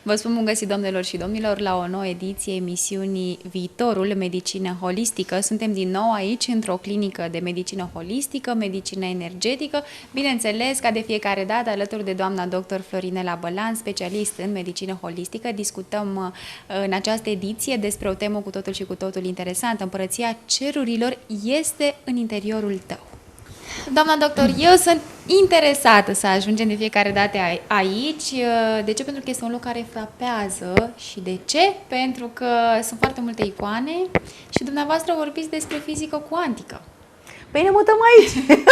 Vă spun bun găsit, domnilor și domnilor, la o nouă ediție emisiunii Viitorul, medicină holistică. Suntem din nou aici, într-o clinică de medicină holistică, medicină energetică, bineînțeles, ca de fiecare dată, alături de doamna doctor Florinela Balan, specialist în medicină holistică. Discutăm în această ediție despre o temă cu totul și cu totul interesantă. Împărăția cerurilor este în interiorul tău. Doamna doctor, eu sunt interesată să ajungem de fiecare dată aici. De ce? Pentru că este un loc care frapează. Și de ce? Pentru că sunt foarte multe icoane și dumneavoastră vorbiți despre fizică cuantică. Păi ne mutăm aici.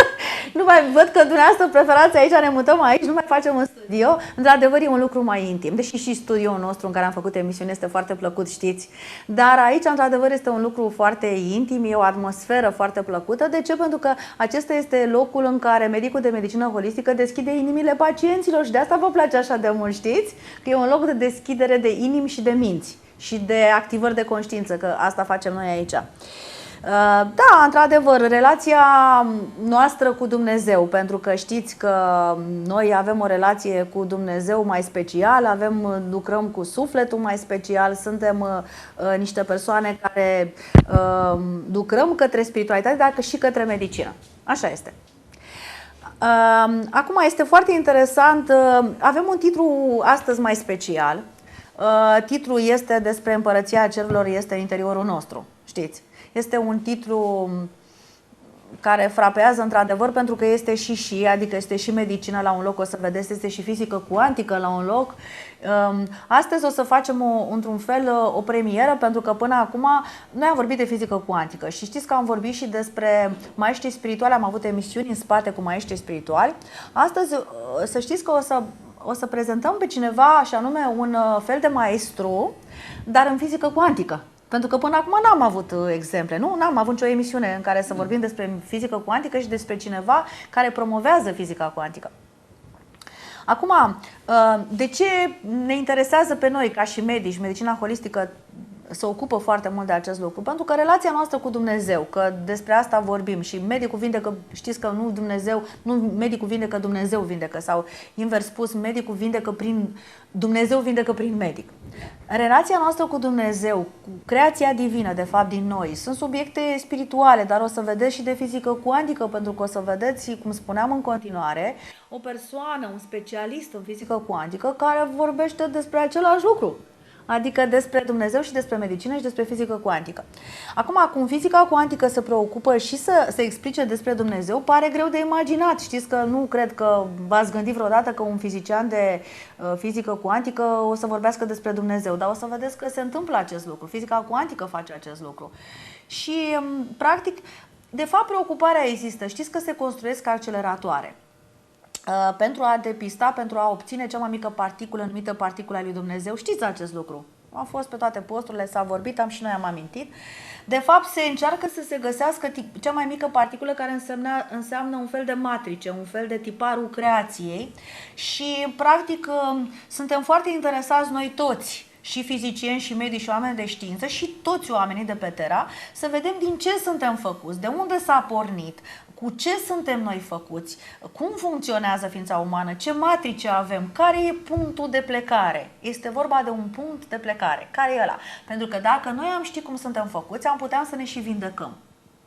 Nu mai văd că dumneavoastră preferați aici, ne mutăm aici, nu mai facem în studio. Într-adevăr e un lucru mai intim, deși și studioul nostru în care am făcut emisiune este foarte plăcut, știți. Dar aici, într-adevăr, este un lucru foarte intim, e o atmosferă foarte plăcută. De ce? Pentru că acesta este locul în care medicul de medicină holistică deschide inimile pacienților și de asta vă place așa de mult, știți? Că e un loc de deschidere de inimi și de minți și de activări de conștiință, că asta facem noi aici. Da, într-adevăr, relația noastră cu Dumnezeu, pentru că știți că noi avem o relație cu Dumnezeu mai specială, lucrăm cu sufletul mai special, suntem niște persoane care lucrăm către spiritualitate, dar și către medicină. Așa este. Acum este foarte interesant, avem un titlu astăzi mai special. Titlul este despre Împărăția Cerurilor este în interiorul nostru, știți? Este un titlu care frapează într-adevăr pentru că este și, adică este și medicină la un loc, o să vedeți, este și fizică cuantică la un loc. Astăzi o să facem într-un fel o premieră, pentru că până acum noi am vorbit de fizică cuantică și știți că am vorbit și despre maestri spirituali, am avut emisiuni în spate cu maestri spirituali. Astăzi să știți că o să prezentăm pe cineva, și anume un fel de maestru, dar în fizică cuantică. Pentru că până acum n-am avut exemple, nu? N-am avut nicio emisiune în care să vorbim despre fizică cuantică și despre cineva care promovează fizica cuantică. Acum, de ce ne interesează pe noi ca și medici, medicina holistică se ocupă foarte mult de acest lucru? Pentru că relația noastră cu Dumnezeu, că despre asta vorbim și medicul vindecă, știți că nu medicul vindecă, Dumnezeu vindecă, sau invers spus, medicul vindecă Dumnezeu vindecă prin medic. Relația noastră cu Dumnezeu, cu creația divină, de fapt, din noi, sunt subiecte spirituale, dar o să vedeți și de fizică cuantică, pentru că o să vedeți, cum spuneam în continuare, o persoană, un specialist în fizică cuantică care vorbește despre același lucru. Adică despre Dumnezeu și despre medicină și despre fizică cuantică. Acum, cum fizica cuantică se preocupă și să explice despre Dumnezeu, pare greu de imaginat. Știți că nu cred că v-ați gândit vreodată că un fizician de fizică cuantică o să vorbească despre Dumnezeu, dar o să vedeți că se întâmplă acest lucru. Fizica cuantică face acest lucru. Și, practic, de fapt, preocuparea există. Știți că se construiesc acceleratoare pentru a depista, pentru a obține cea mai mică particulă numită particula lui Dumnezeu. Știți acest lucru? A fost pe toate posturile, s-a vorbit, și noi am amintit. De fapt, se încearcă să se găsească cea mai mică particulă care înseamnă un fel de matrice, un fel de tiparul creației și, practic, suntem foarte interesați noi toți, și fizicieni, și medici, și oameni de știință, și toți oamenii de pe Terra, să vedem din ce suntem făcuți, de unde s-a pornit, cu ce suntem noi făcuți, cum funcționează ființa umană, ce matrice avem, care e punctul de plecare. Este vorba de un punct de plecare. Care e ăla? Pentru că dacă noi am ști cum suntem făcuți, am putea să ne și vindecăm.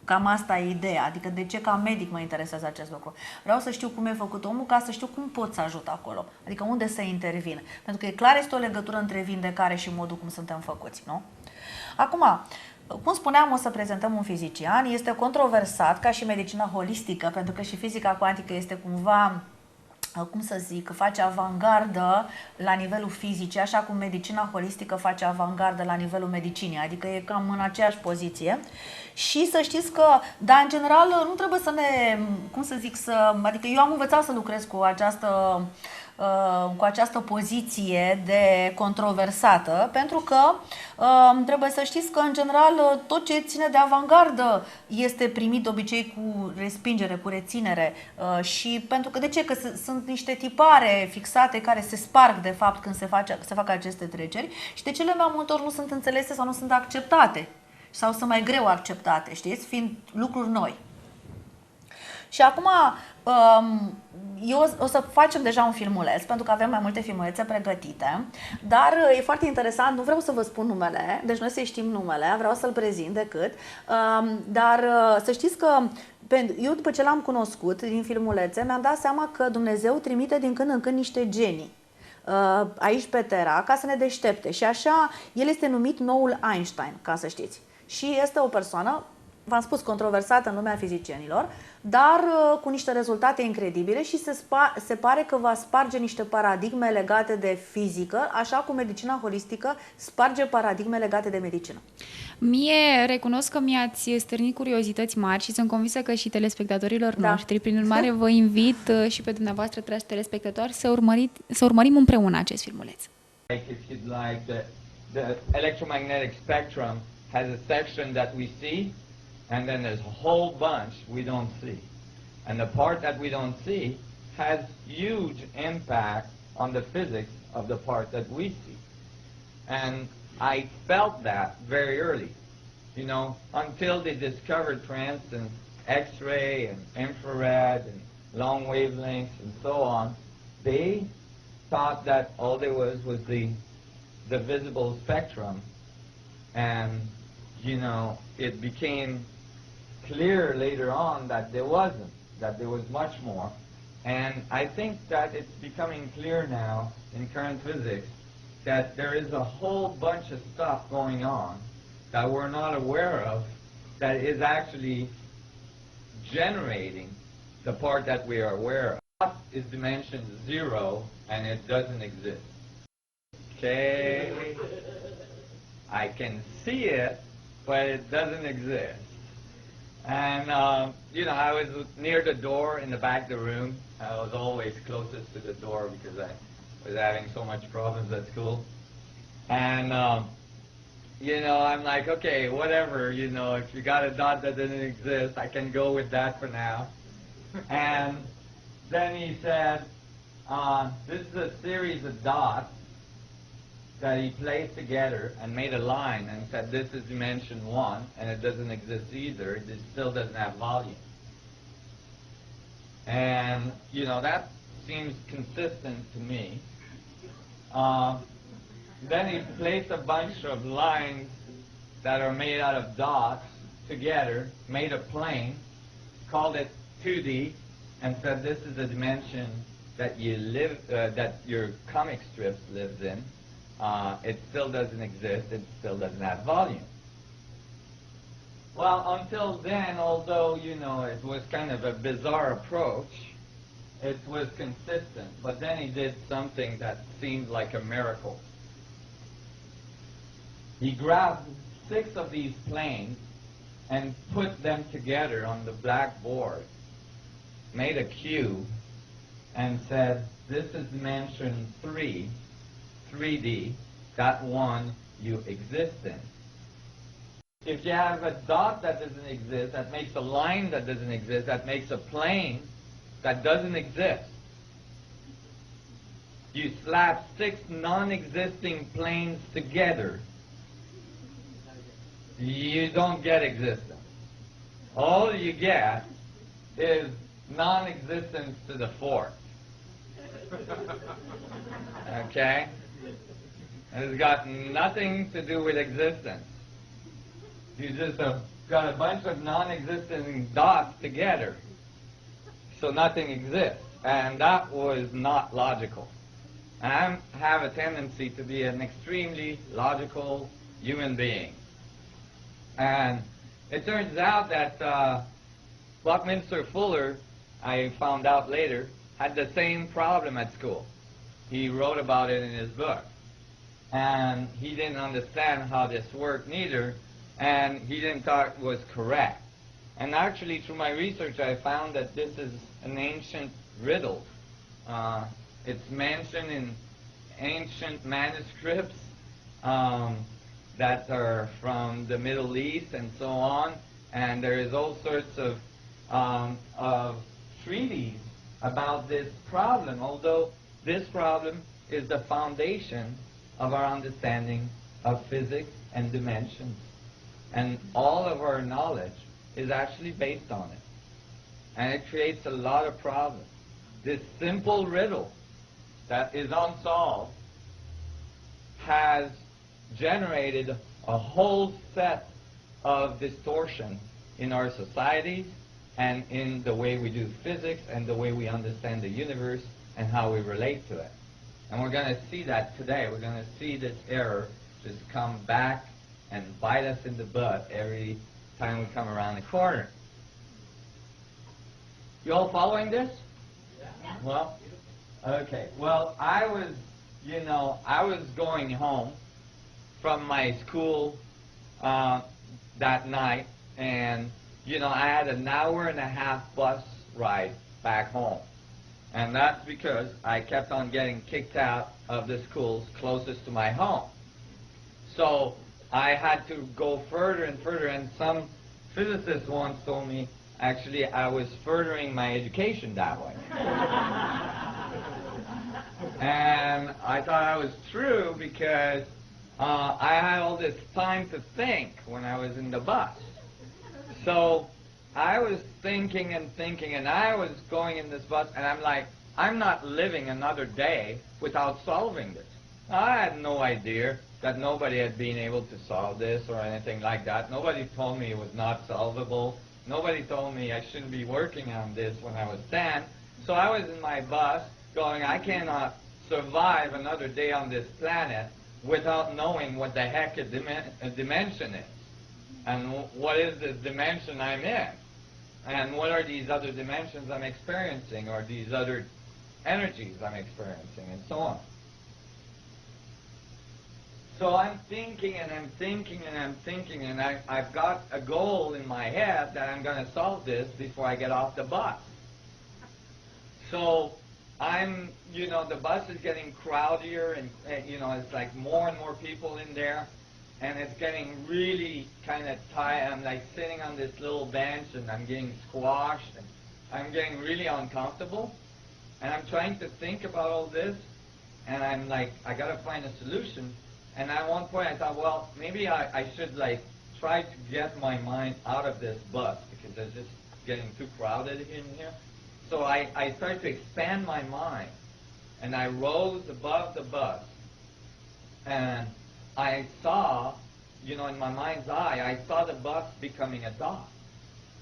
Cam asta e ideea, adică de ce ca medic mă interesează acest lucru. Vreau să știu cum e făcut omul ca să știu cum pot să ajut acolo, adică unde să intervin. Pentru că e clar, este o legătură între vindecare și modul cum suntem făcuți, nu? Acum, cum spuneam, o să prezentăm un fizician, este controversat ca și medicina holistică, pentru că și fizica cuantică este cumva, cum să zic, face avangardă la nivelul fizicii, așa cum medicina holistică face avangardă la nivelul medicinii, adică e cam în aceeași poziție. Și să știți că, dar în general nu trebuie să ne, cum să zic, adică eu am învățat să lucrez cu această poziție de controversată, pentru că trebuie să știți că, în general, tot ce ține de avangardă este primit de obicei cu respingere, cu reținere. Și pentru că, de ce? Că sunt niște tipare fixate care se sparg, de fapt, când se fac aceste treceri și de cele mai multe ori nu sunt înțelese sau nu sunt acceptate sau sunt mai greu acceptate, știți, fiind lucruri noi. Și acum eu o să facem deja un filmuleț, pentru că avem mai multe filmulețe pregătite, dar e foarte interesant, nu vreau să vă spun numele, deci noi să știm numele, vreau să-l prezint decât, dar să știți că eu după ce l-am cunoscut din filmulețe, mi-am dat seama că Dumnezeu trimite din când în când niște genii aici pe Terra ca să ne deștepte și așa el este numit noul Einstein, ca să știți. Și este o persoană, v-am spus, controversată în lumea fizicienilor, dar cu niște rezultate incredibile și se pare că va sparge niște paradigme legate de fizică, așa cum medicina holistică sparge paradigme legate de medicină. Mie recunosc că mi-ați stârnit curiozități mari și sunt convinsă că și telespectatorilor noștri. Prin urmare, vă invit și pe dumneavoastră, dragi telespectatori, să urmărim împreună acest filmuleț. The electromagnetic spectrum has a section that we see, and then there's a whole bunch we don't see. And the part that we don't see has huge impact on the physics of the part that we see. And I felt that very early, you know, until they discovered, for instance, X-ray and infrared and long wavelengths and so on. They thought that all there was the visible spectrum, and, you know, it became clear later on that there wasn't, that there was much more. And I think that it's becoming clear now in current physics that there is a whole bunch of stuff going on that we're not aware of that is actually generating the part that we are aware of. What is dimension 0 and it doesn't exist? Okay? I can see it, but it doesn't exist. And, you know, I was near the door in the back of the room. I was always closest to the door because I was having so much problems at school. And, you know, I'm like, okay, whatever, you know, if you got a dot that doesn't exist, I can go with that for now. And then he said, this is a series of dots that he placed together and made a line and said this is dimension 1 and it doesn't exist either, it still doesn't have volume. And, you know, that seems consistent to me. Then he placed a bunch of lines that are made out of dots together, made a plane, called it 2D, and said this is the dimension that you live, that your comic strips lives in. It still doesn't exist, it still doesn't have volume. Well, until then, although, you know, it was kind of a bizarre approach, it was consistent. But then he did something that seemed like a miracle. He grabbed 6 of these planes and put them together on the blackboard, made a cube, and said, this is dimension 3, 3D, that one you exist in. If you have a dot that doesn't exist, that makes a line that doesn't exist, that makes a plane that doesn't exist. You slap 6 non-existing planes together, you don't get existence. All you get is non-existence to the 4th. Okay? It's got nothing to do with existence. You just have got a bunch of non-existent dots together, so nothing exists. And that was not logical. And I have a tendency to be an extremely logical human being. And it turns out that Buckminster Fuller, I found out later, had the same problem at school. He wrote about it in his book. And he didn't understand how this worked neither, and he didn't thought it was correct. And actually, through my research, I found that this is an ancient riddle. It's mentioned in ancient manuscripts that are from the Middle East and so on, and there is all sorts of treaties about this problem, although this problem is the foundation of our understanding of physics and dimensions. And all of our knowledge is actually based on it. And it creates a lot of problems. This simple riddle that is unsolved has generated a whole set of distortion in our societies and in the way we do physics and the way we understand the universe and how we relate to it. And we're going to see that today. We're going to see this error just come back and bite us in the butt every time we come around the corner. You all following this? Yeah. Well, okay. Well, I was going home from my school that night, and I had an hour and a half bus ride back home. And that's because I kept on getting kicked out of the schools closest to my home. So I had to go further and further, and some physicists once told me, actually, I was furthering my education that way. And I thought that was true because I had all this time to think when I was in the bus. So I was thinking and thinking, and I was going in this bus, and I'm like, I'm not living another day without solving this. I had no idea that nobody had been able to solve this or anything like that. Nobody told me it was not solvable. Nobody told me I shouldn't be working on this when I was 10. So I was in my bus going, I cannot survive another day on this planet without knowing what the heck a dimension is. And what is the dimension I'm in? And what are these other dimensions I'm experiencing, or these other energies I'm experiencing, and so on. So I'm thinking and I'm thinking and I'm thinking, and I've got a goal in my head that I'm going to solve this before I get off the bus. So the bus is getting crowdier, and it's like more and more people in there, and it's getting really kind of tight. I'm like sitting on this little bench, and I'm getting squashed, and I'm getting really uncomfortable, and I'm trying to think about all this, and I'm like, I got to find a solution. And at one point I thought, well, maybe I should like try to get my mind out of this bus because it's just getting too crowded in here. So I started to expand my mind, and I rose above the bus, and I saw, in my mind's eye, I saw the bus becoming a dot.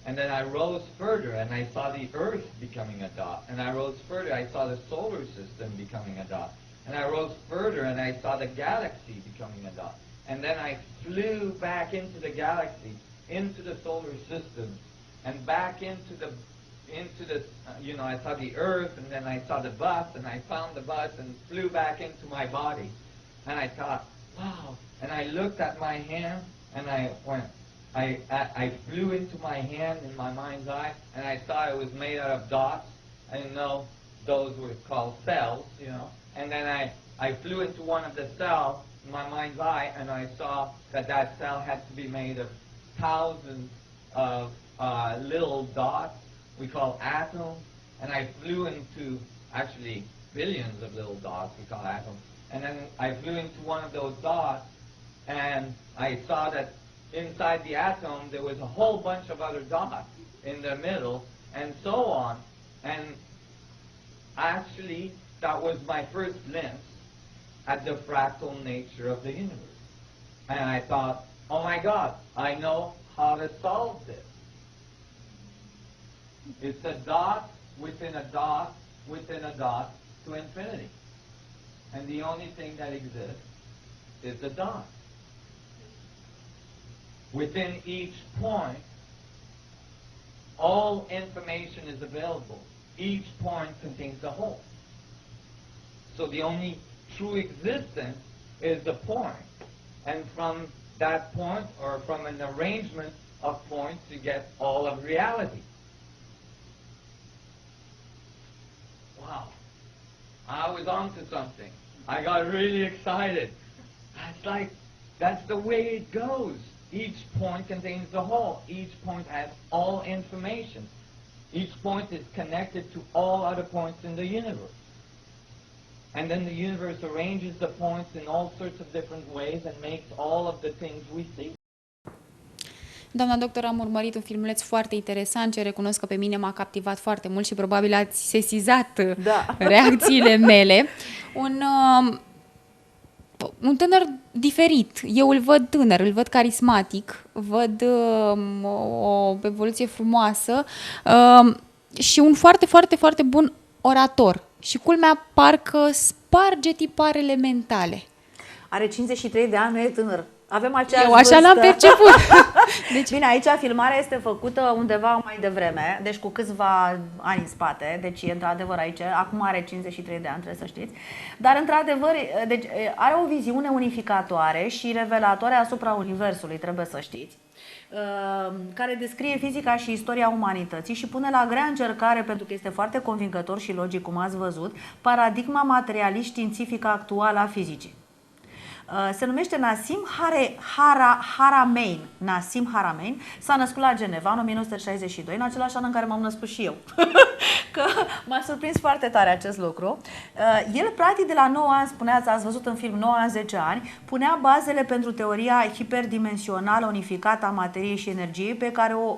And then I rose further, and I saw the Earth becoming a dot. And I rose further, I saw the solar system becoming a dot. And I rose further, and I saw the galaxy becoming a dot. And then I flew back into the galaxy, into the solar system, and back into the I saw the Earth, and then I saw the bus, and I found the bus, and flew back into my body. And I thought, wow. And I looked at my hand, and I flew into my hand in my mind's eye, and I saw it was made out of dots. I didn't know those were called cells, And then I flew into one of the cells in my mind's eye, and I saw that cell had to be made of thousands of little dots we call atoms. And I flew into, actually, billions of little dots we call atoms. And then I flew into one of those dots, and I saw that inside the atom there was a whole bunch of other dots in the middle, and so on. And actually, that was my first glimpse at the fractal nature of the universe. And I thought, oh my God, I know how to solve this. It's a dot within a dot within a dot to infinity. And the only thing that exists is the dot. Within each point, all information is available. Each point contains the whole. So the only true existence is the point. And from that point, or from an arrangement of points, you get all of reality. Wow. I was onto something. I got really excited. That's the way it goes. Each point contains the whole. Each point has all information. Each point is connected to all other points in the universe. And then the universe arranges the points in all sorts of different ways and makes all of the things we see. Doamna doctor, am urmărit un filmuleț foarte interesant ce recunosc că pe mine m-a captivat foarte mult și probabil ați sesizat reacțiile mele. Un tânăr diferit. Eu îl văd tânăr, îl văd carismatic, văd o evoluție frumoasă și un foarte, foarte, foarte bun orator. Și culmea, parcă sparge tiparele mentale. Are 53 de ani, nu e tânăr. Avem aceeași Eu așa vârstă. l-am perceput. Deci, bine, aici filmarea este făcută undeva mai devreme, deci cu câțiva ani în spate, deci e într-adevăr aici, acum are 53 de ani, trebuie să știți, dar într-adevăr deci, are o viziune unificatoare și revelatoare asupra Universului, trebuie să știți, care descrie fizica și istoria umanității și pune la grea încercare, pentru că este foarte convingător și logic, cum ați văzut, paradigma materialist-științifică actuală a fizicii. Se numește Nassim Haramein. Nassim Haramein s-a născut la Geneva în 1962, în același an în care m-am născut și eu. Că m-a surprins foarte tare acest lucru. El, practic, de la 9 ani, spuneați, ați văzut în film, 9 ani, 10 ani, punea bazele pentru teoria hiperdimensională unificată a materiei și energiei, pe care o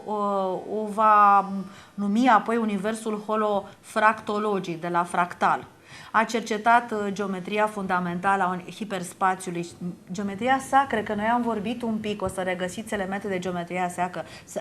va numi apoi universul holofractologic, de la fractal. A cercetat geometria fundamentală a hiperspațiului, geometria sacră, că noi am vorbit un pic, o să regăsiți elemente de geometria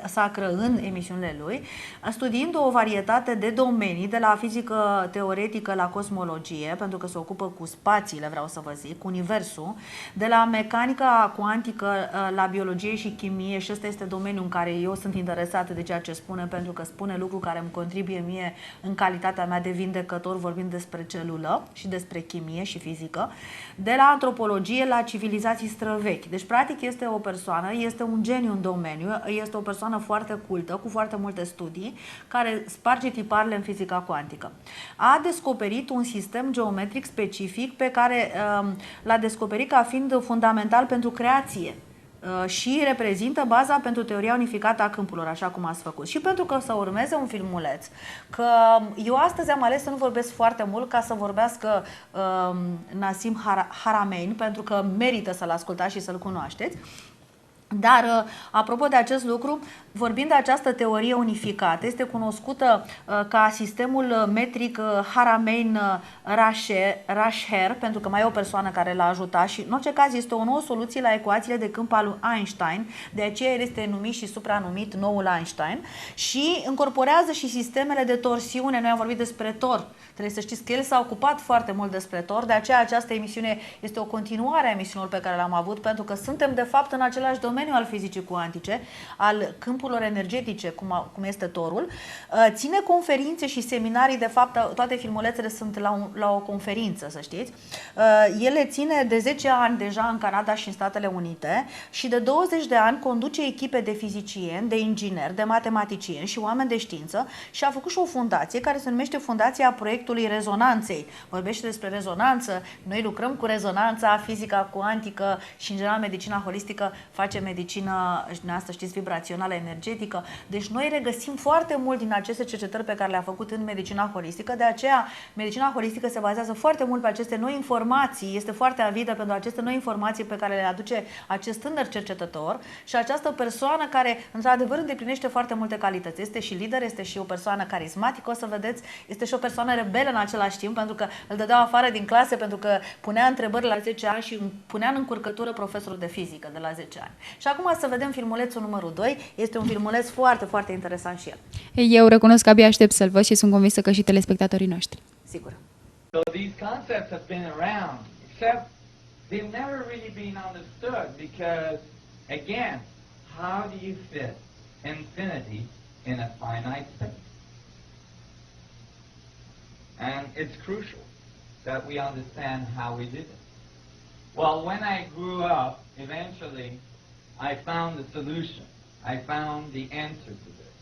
sacră în emisiunile lui, studiind o varietate de domenii, de la fizică teoretică la cosmologie, pentru că se ocupă cu spațiile, vreau să vă zic, cu universul, de la mecanica cuantică la biologie și chimie, și ăsta este domeniul în care eu sunt interesată de ceea ce spune, pentru că spune lucruri care îmi contribuie mie în calitatea mea de vindecător, vorbind despre celulă și despre chimie și fizică, de la antropologie la civilizații străvechi. Deci, practic, este o persoană, este un geniu în domeniu, este o persoană foarte cultă, cu foarte multe studii, care sparge tiparele în fizica cuantică. A descoperit un sistem geometric specific pe care l-a descoperit ca fiind fundamental pentru creație și reprezintă baza pentru teoria unificată a câmpurilor, așa cum ați făcut. Și pentru că să urmeze un filmuleț, că eu astăzi am ales să nu vorbesc foarte mult ca să vorbească Nassim Haramein, pentru că merită să-l ascultați și să-l cunoașteți. Dar, apropo de acest lucru, vorbind de această teorie unificată, este cunoscută ca sistemul metric Haramein-Rasher, pentru că mai e o persoană care l-a ajutat și, în orice caz, este o nouă soluție la ecuațiile de câmp al lui Einstein, de aceea el este numit și supranumit noul Einstein, și încorporează și sistemele de torsiune. Noi am vorbit despre tor. Trebuie să știți că el s-a ocupat foarte mult despre tor, de aceea această emisiune este o continuare a emisiunilor pe care le-am avut, pentru că suntem, de fapt, în același domeniu al fizicii cuantice, al câmpurilor energetice, cum este torul. Ține conferințe și seminarii, de fapt, toate filmulețele sunt la o conferință, să știți. El le ține de 10 ani deja în Canada și în Statele Unite și de 20 de ani conduce echipe de fizicieni, de ingineri, de matematicieni și oameni de știință și a făcut și o fundație care se numește Fundația Proiectului Rezonanței. Vorbește despre rezonanță, noi lucrăm cu rezonanța, fizica cuantică și, în general, medicina holistică face medicină, să știți, vibrațională, energetică. Deci noi regăsim foarte mult din aceste cercetări pe care le-a făcut în medicina holistică. De aceea, medicina holistică se bazează foarte mult pe aceste noi informații, este foarte avidă pentru aceste noi informații pe care le aduce acest tânăr cercetător și această persoană care, într-adevăr, îndeplinește foarte multe calități. Este și lider, este și o persoană carismatică, o să vedeți, este și o persoană rebelă în același timp, pentru că îl dădeau afară din clase pentru că punea întrebări la 10 ani și punea în încurcătură profesorul de fizică de la 10 ani. Și acum să vedem filmulețul numărul 2. Este un filmuleț foarte, foarte interesant și el. Eu recunosc că abia aștept să-l văd și sunt convinsă că și telespectatorii noștri. Sigur. So these concepts have been around, except they've never really been understood because, again, how do you fit infinity in a finite space? And it's crucial that we understand how we did it. Well, when I grew up, eventually, I found the solution. I found the answer to this.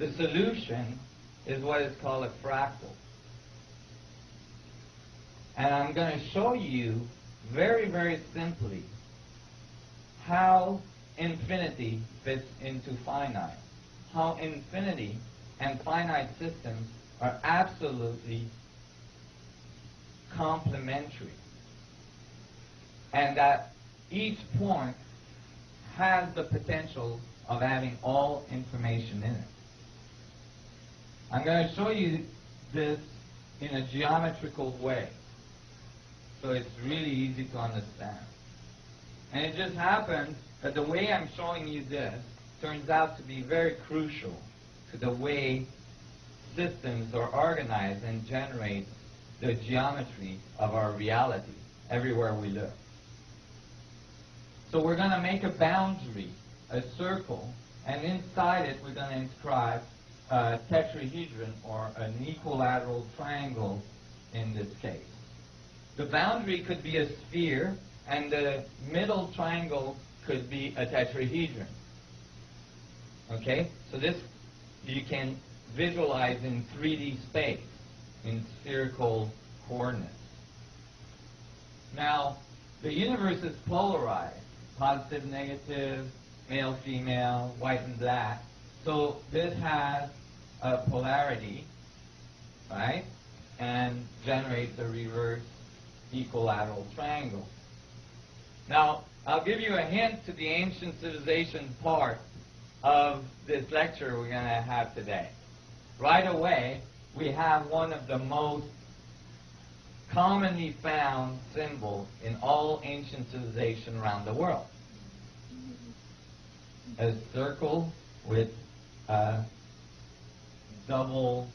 The solution is what is called a fractal. And I'm going to show you very, very simply how infinity fits into finite. How infinity and finite systems are absolutely complementary. And that each point has the potential of having all information in it. I'm going to show you this in a geometrical way, so it's really easy to understand. And it just happens that the way I'm showing you this turns out to be very crucial to the way systems are organized and generate the geometry of our reality everywhere we live. So we're going to make a boundary, a circle, and inside it we're going to inscribe a tetrahedron, or an equilateral triangle in this case. The boundary could be a sphere, and the middle triangle could be a tetrahedron. Okay? So this you can visualize in 3D space, in spherical coordinates. Now, the universe is polarized, positive, negative, male, female, white and black. So this has a polarity, right? And generates a reverse equilateral triangle. Now, I'll give you a hint to the ancient civilization part of this lecture we're going to have today. Right away, we have one of the most commonly found symbols in all ancient civilization around the world. A circle with a double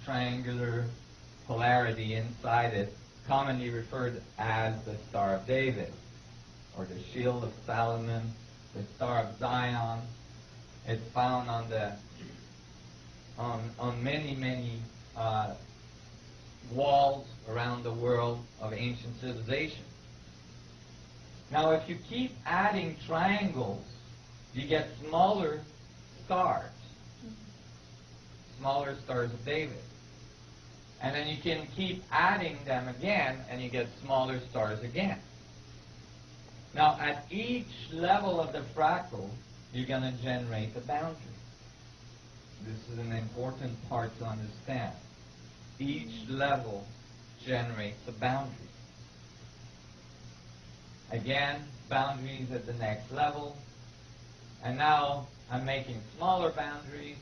triangular polarity inside it, commonly referred as the Star of David, or the Shield of Solomon, the Star of Zion. It's found on the on many walls around the world of ancient civilization. Now, if you keep adding triangles, you get smaller stars of David. And then you can keep adding them again, and you get smaller stars again. Now, at each level of the fractal, you're going to generate a boundary. This is an important part to understand. Each level generates a boundary. Again, boundaries at the next level. And now I'm making smaller boundaries.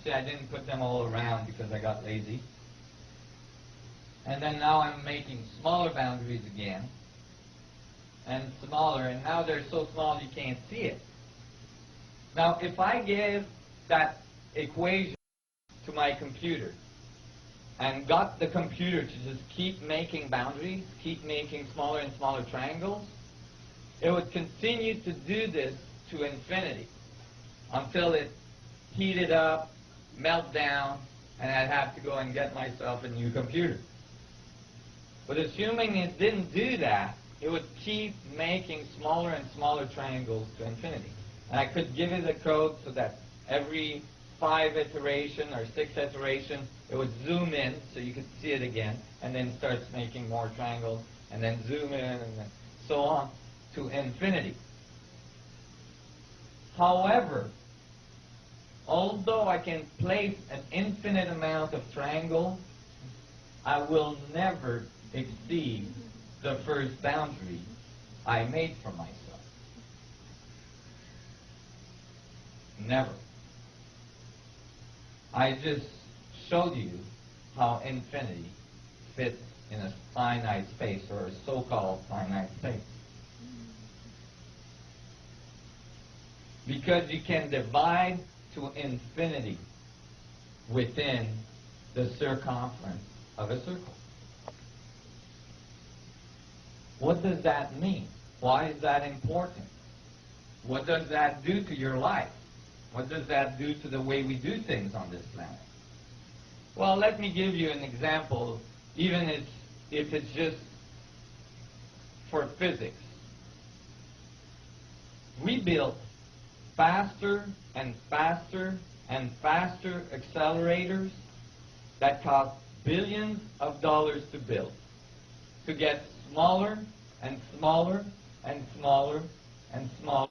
See, I didn't put them all around because I got lazy. And then now I'm making smaller boundaries again. And smaller, and now they're so small you can't see it. Now, if I give that equation to my computer and got the computer to just keep making boundaries, keep making smaller and smaller triangles, it would continue to do this to infinity until it heated up, melt down, and I'd have to go and get myself a new computer. But assuming it didn't do that, it would keep making smaller and smaller triangles to infinity. And I could give it a code so that every 5 iteration or 6 iteration, it would zoom in so you could see it again, and then starts making more triangles, and then zoom in, and then so on to infinity. However, although I can place an infinite amount of triangles, I will never exceed the first boundary I made for myself. Never. I just showed you how infinity fits in a finite space, or a so-called finite space. Because you can divide to infinity within the circumference of a circle. What does that mean? Why is that important? What does that do to your life? What does that do to the way we do things on this planet? Well, let me give you an example, even if it's just for physics. We built faster and faster and faster accelerators that cost billions of dollars to build, to get smaller and smaller and smaller and smaller.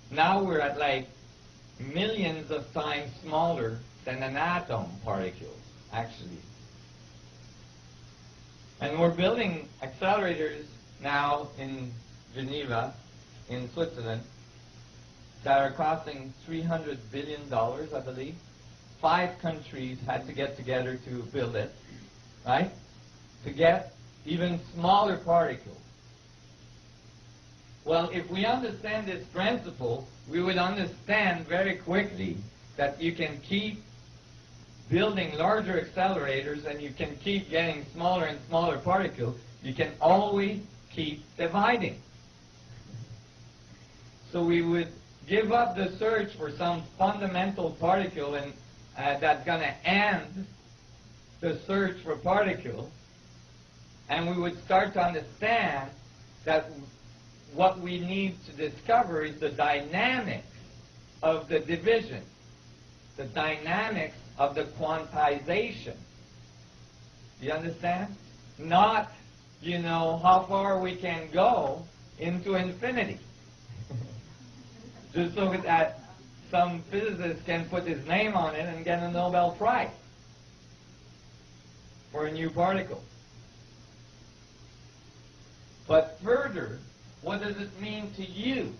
Now we're at like millions of times smaller than an atom particle, actually. And we're building accelerators now in Geneva in Switzerland that are costing $300 billion, I believe. 5 countries had to get together to build it, right? To get even smaller particles. Well, if we understand this principle, we would understand very quickly that you can keep building larger accelerators and you can keep getting smaller and smaller particles. You can always keep dividing. So we would give up the search for some fundamental particle and that's going to end the search for particles, and we would start to understand that what we need to discover is the dynamics of the division, the dynamics of the quantization. You understand? Not, you know, how far we can go into infinity. Just so that some physicist can put his name on it and get a Nobel Prize for a new particle. But further, what does it mean to you?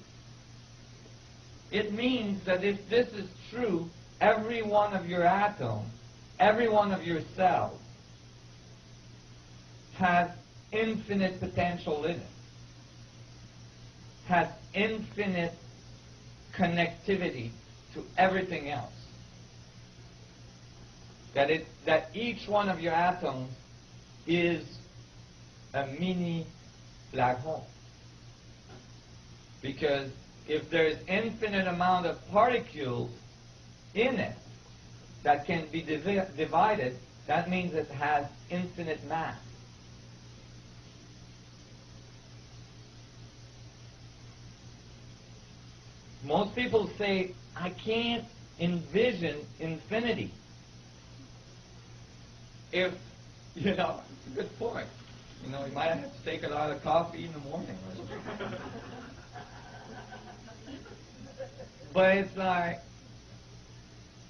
It means that if this is true, every one of your atoms, every one of your cells has infinite potential in it, has infinite connectivity to everything else. That each one of your atoms is a mini black hole. Because if there's infinite amount of particles in it that can be divided, that means it has infinite mass. Most people say, I can't envision infinity. If, you know, it's a good point. You know, you might have to take a lot of coffee in the morning. But it's like,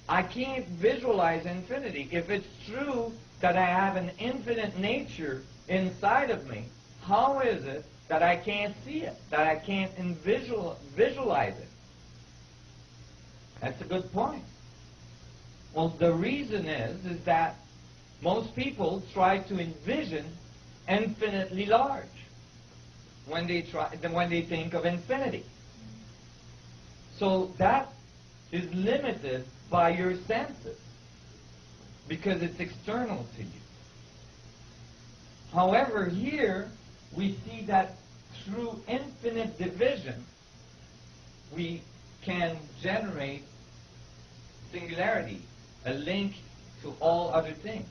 I can't visualize infinity. If it's true that I have an infinite nature inside of me, how is it that I can't see it, that I can't visualize it? That's a good point. Well, the reason is that most people try to envision infinitely large when they think of infinity. So that is limited by your senses because it's external to you. However, here we see that through infinite division we can generate singularity, a link to all other things.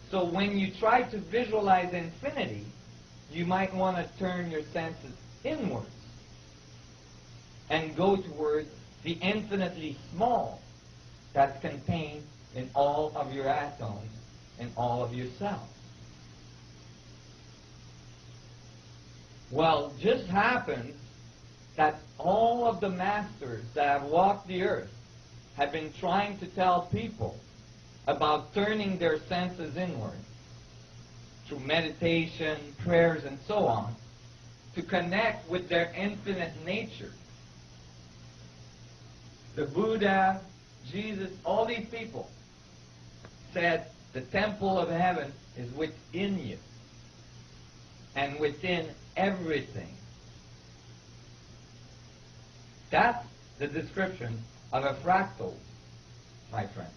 So when you try to visualize infinity, you might want to turn your senses inwards and go towards the infinitely small that's contained in all of your atoms, in all of your cells. Well, just happens that all of the masters that have walked the earth have been trying to tell people about turning their senses inward through meditation, prayers, and so on, to connect with their infinite nature. The Buddha, Jesus, all these people said the temple of heaven is within you and within everything. That's the description of a fractal, my friend.